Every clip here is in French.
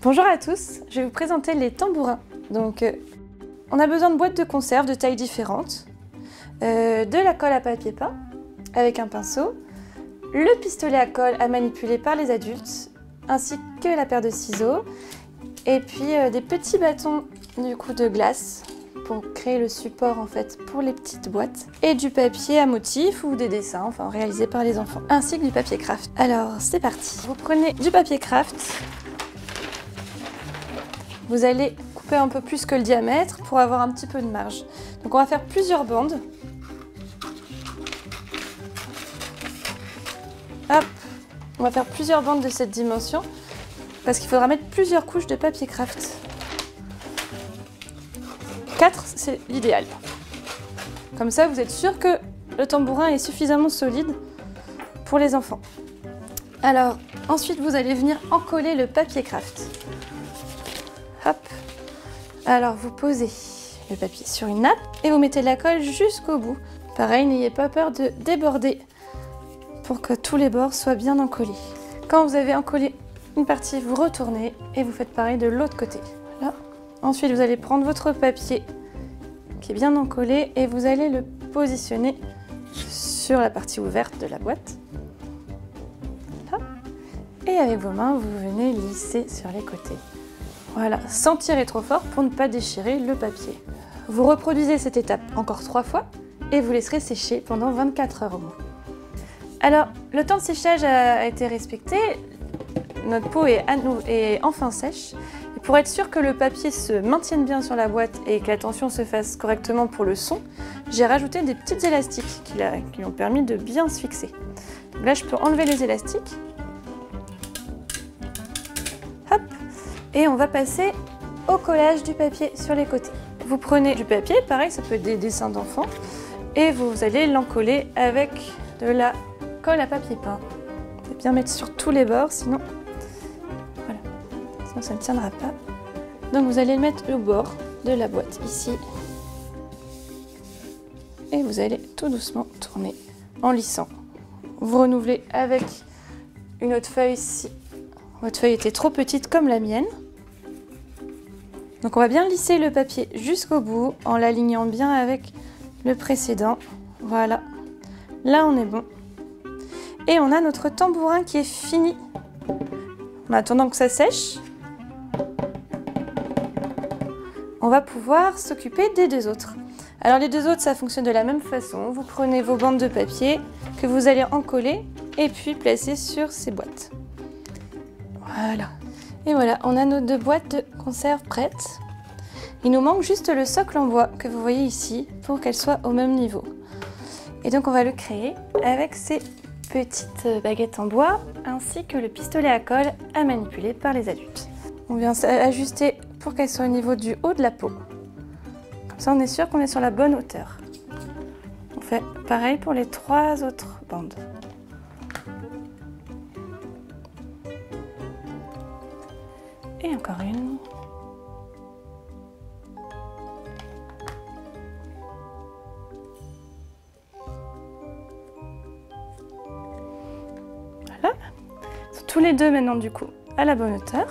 Bonjour à tous, je vais vous présenter les tambourins. Donc, on a besoin de boîtes de conserve de tailles différentes, de la colle à papier peint avec un pinceau, le pistolet à colle à manipuler par les adultes, ainsi que la paire de ciseaux, et puis des petits bâtons de glace pour créer le support en fait pour les petites boîtes, et du papier à motifs ou des dessins enfin réalisés par les enfants, ainsi que du papier craft. Alors c'est parti, vous prenez du papier craft, vous allez couper un peu plus que le diamètre pour avoir un petit peu de marge. Donc on va faire plusieurs bandes. Hop, on va faire plusieurs bandes de cette dimension parce qu'il faudra mettre plusieurs couches de papier craft. 4, c'est l'idéal. Comme ça, vous êtes sûr que le tambourin est suffisamment solide pour les enfants. Alors, ensuite, vous allez venir encoller le papier craft. Hop. Alors, vous posez le papier sur une nappe et vous mettez de la colle jusqu'au bout. Pareil, n'ayez pas peur de déborder pour que tous les bords soient bien encollés. Quand vous avez encollé une partie, vous retournez et vous faites pareil de l'autre côté. Voilà. Ensuite, vous allez prendre votre papier qui est bien encollé et vous allez le positionner sur la partie ouverte de la boîte. Là. Et avec vos mains, vous venez lisser sur les côtés. Voilà, sans tirer trop fort pour ne pas déchirer le papier. Vous reproduisez cette étape encore 3 fois et vous laisserez sécher pendant 24 heures au moins. Alors, le temps de séchage a été respecté. Notre peau est enfin sèche. Et pour être sûr que le papier se maintienne bien sur la boîte et que la tension se fasse correctement pour le son, j'ai rajouté des petites élastiques qui ont permis de bien se fixer. Donc là, je peux enlever les élastiques. Hop. Et on va passer au collage du papier sur les côtés. Vous prenez du papier, pareil, ça peut être des dessins d'enfants, et vous allez l'encoller avec de la colle à papier peint. Vous allez bien mettre sur tous les bords, sinon, voilà, sinon ça ne tiendra pas. Donc vous allez le mettre au bord de la boîte, ici. Et vous allez tout doucement tourner en lissant. Vous renouvelez avec une autre feuille si votre feuille était trop petite comme la mienne. Donc on va bien lisser le papier jusqu'au bout en l'alignant bien avec le précédent. Voilà, là on est bon. Et on a notre tambourin qui est fini. En attendant que ça sèche, on va pouvoir s'occuper des deux autres. Alors les deux autres, ça fonctionne de la même façon. Vous prenez vos bandes de papier que vous allez encoller et puis placer sur ces boîtes. Voilà. Et voilà, on a nos 2 boîtes de conserve prêtes. Il nous manque juste le socle en bois que vous voyez ici pour qu'elle soit au même niveau. Et donc on va le créer avec ces petites baguettes en bois ainsi que le pistolet à colle à manipuler par les adultes. On vient ajuster pour qu'elle soit au niveau du haut de la peau. Comme ça on est sûr qu'on est sur la bonne hauteur. On fait pareil pour les 3 autres bandes. Et encore une. Voilà. Ils sont tous les deux maintenant du coup à la bonne hauteur.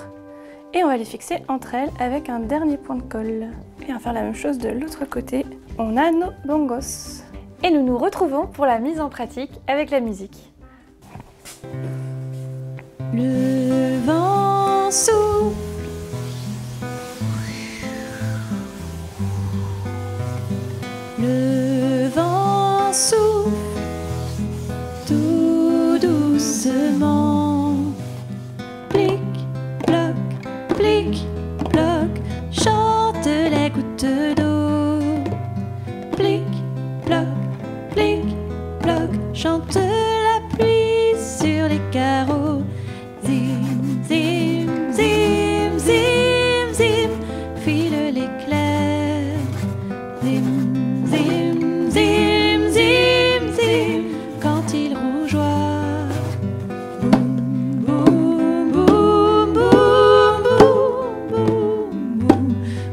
Et on va les fixer entre elles avec un dernier point de colle. Et on va faire la même chose de l'autre côté. On a nos bongos. Et nous nous retrouvons pour la mise en pratique avec la musique. Le vent souffle, le vent souffle tout doucement. Plic, ploc, chantent les gouttes d'eau. Plic, ploc, chante la pluie sur les carreaux. Zim, zim, zim, zim, zim, file l'éclair. Zim, zim, zim, zim, zim, quand il rougeoie. Boum, boum, boum, boum, boum, boum, boum,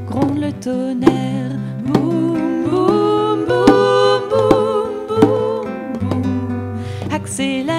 gronde le tonnerre. Boum, boum, boum, boum, boum, boum, accélère.